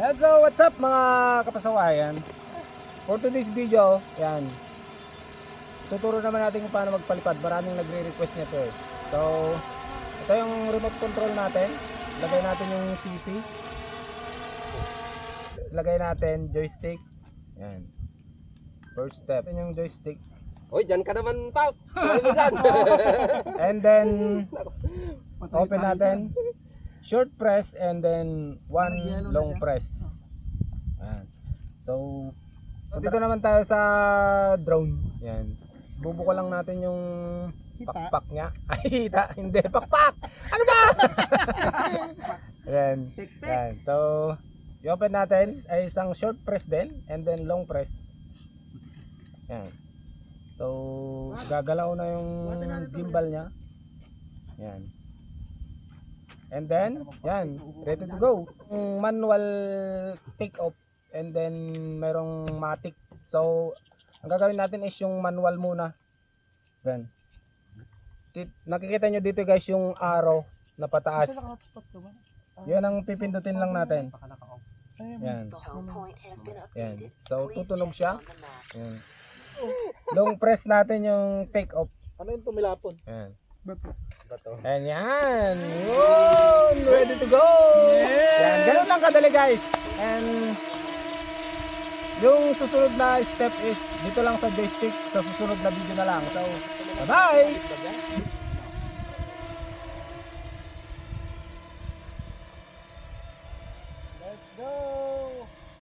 And so, what's up mga kapasawayan? For today's video, yan. Tuturo naman natin kung paano magpalipad. Maraming nagre-request nito eh. So, ito yung remote control natin. Lagay natin yung CP. Lagay natin joystick. Yan. First step. Yan yung joystick. Hoy, dyan ka naman, Paus. Ay mo dyan. And then, open natin. Short press and then one long press. Yan. So, dito naman tayo sa drone. Yan. Bubuko lang natin yung pakpak niya. Ay, hita. Hindi, pakpak! Ano ba? Yan. Yan. So, i-open natin ay isang short press din and then long press. Yan. So, gagalaw na yung gimbal niya. Yan. And then, yan, ready to go. Manual take off and then merong matic. So, ang gagawin natin is yung manual muna. Yan. Nakikita nyo dito guys yung arrow na pataas. Yan ang pipindutin lang natin. Yan. Yan. So, tutunog siya. Yan. Long press natin yung take off. Ano yung tumilapon? Yan. Bato. And yan. Yun! Ready to go! Yan. Ganun lang kadali guys. And yung susunod na step is dito lang sa joystick. Sa susunod na video na lang. So, bye-bye!